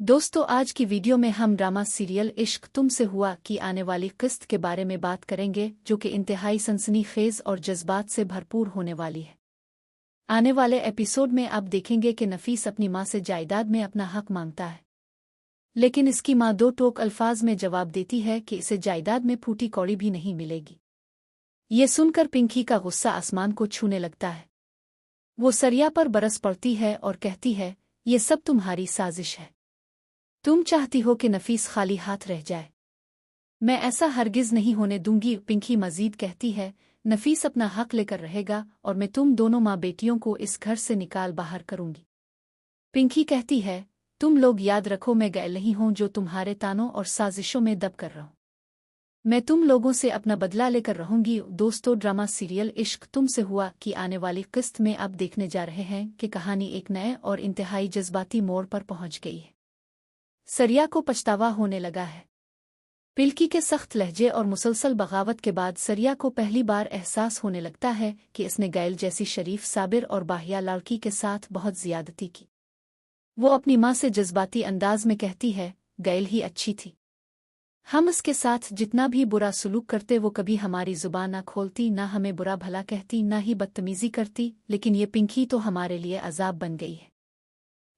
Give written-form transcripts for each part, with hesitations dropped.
दोस्तों, आज की वीडियो में हम ड्रामा सीरियल इश्क तुमसे हुआ की आने वाली किस्त के बारे में बात करेंगे, जो कि इंतहाई सनसनीखेज और जज्बात से भरपूर होने वाली है। आने वाले एपिसोड में आप देखेंगे कि नफीस अपनी मां से जायदाद में अपना हक मांगता है, लेकिन इसकी मां दो टोक अल्फाज में जवाब देती है कि इसे जायदाद में फूटी कौड़ी भी नहीं मिलेगी। ये सुनकर पिंकी का गुस्सा आसमान को छूने लगता है। वो सरिया पर बरस पड़ती है और कहती है, ये सब तुम्हारी साजिश है। तुम चाहती हो कि नफीस खाली हाथ रह जाए। मैं ऐसा हरगिज नहीं होने दूंगी। पिंकी मजीद कहती है, नफीस अपना हक लेकर रहेगा और मैं तुम दोनों माँ बेटियों को इस घर से निकाल बाहर करूंगी। पिंकी कहती है, तुम लोग याद रखो, मैं गैल नहीं हूं जो तुम्हारे तानों और साजिशों में दब कर रहूं। मैं तुम लोगों से अपना बदला लेकर रहूंगी। दोस्तों, ड्रामा सीरियल इश्क तुमसे हुआ की आने वाली किस्त में आप देखने जा रहे हैं कि कहानी एक नए और इंतहाई जज्बाती मोड़ पर पहुंच गई है। सरिया को पछतावा होने लगा है। पिल्की के सख्त लहजे और मुसलसल बगावत के बाद सरिया को पहली बार एहसास होने लगता है कि इसने गैल जैसी शरीफ, साबिर और बाहिया लड़की के साथ बहुत ज्यादती की। वो अपनी मां से जज्बाती अंदाज में कहती है, गैल ही अच्छी थी। हम इसके साथ जितना भी बुरा सलूक करते वो कभी हमारी जुबान ना खोलती, ना हमें बुरा भला कहती, ना ही बदतमीजी करती, लेकिन ये पिंकी तो हमारे लिए अजाब बन गई है।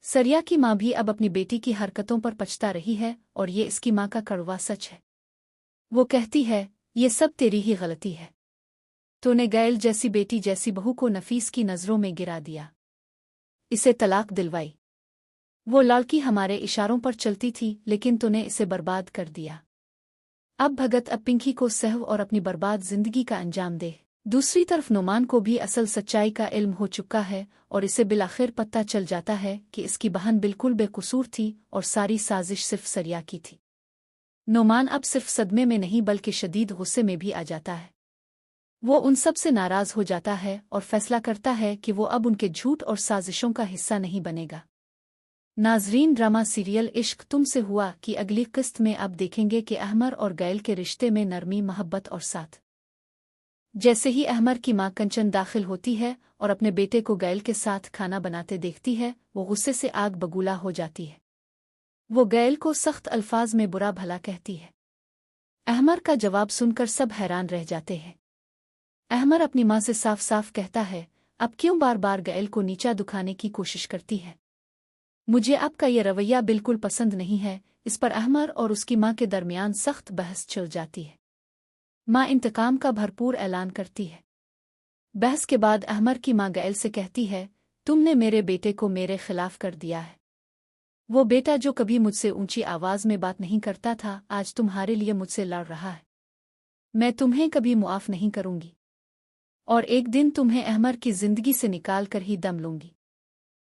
सरिया की मां भी अब अपनी बेटी की हरकतों पर पछता रही है और ये इसकी मां का कड़वा सच है। वो कहती है, ये सब तेरी ही गलती है। तूने गैल जैसी बेटी जैसी बहू को नफीस की नजरों में गिरा दिया, इसे तलाक दिलवाई। वो लड़की हमारे इशारों पर चलती थी, लेकिन तूने इसे बर्बाद कर दिया। अब भगत अब पिंकी को सहव और अपनी बर्बाद जिंदगी का अंजाम दे। दूसरी तरफ नोमान को भी असल सच्चाई का इल्म हो चुका है और इसे बिलाखिर पता चल जाता है कि इसकी बहन बिल्कुल बेकसूर थी और सारी साजिश सिर्फ सरिया की थी। नोमान अब सिर्फ सदमे में नहीं बल्कि शदीद गुस्से में भी आ जाता है। वो उन सब से नाराज हो जाता है और फैसला करता है कि वो अब उनके झूठ और साजिशों का हिस्सा नहीं बनेगा। नाजरीन, ड्रामा सीरियल इश्क तुमसे हुआ की अगली किस्त में अब देखेंगे कि अहमर और गैल के रिश्ते में नरमी, मोहब्बत और साथ। जैसे ही अहमर की मां कंचन दाखिल होती है और अपने बेटे को गैल के साथ खाना बनाते देखती है, वो गुस्से से आग बगूला हो जाती है। वो गैल को सख्त अल्फाज में बुरा भला कहती है। अहमर का जवाब सुनकर सब हैरान रह जाते हैं। अहमर अपनी मां से साफ साफ कहता है, अब क्यों बार बार गैल को नीचा दुखाने की कोशिश करती है। मुझे आपका ये रवैया बिल्कुल पसंद नहीं है। इस पर अहमर और उसकी मां के दरमियान सख्त बहस चल जाती है। मां इंतकाम का भरपूर ऐलान करती है। बहस के बाद अहमर की मां गैल से कहती है, तुमने मेरे बेटे को मेरे खिलाफ कर दिया है। वो बेटा जो कभी मुझसे ऊंची आवाज में बात नहीं करता था, आज तुम्हारे लिए मुझसे लड़ रहा है। मैं तुम्हें कभी मुआफ नहीं करूंगी और एक दिन तुम्हें अहमर की जिंदगी से निकाल कर ही दम लूंगी।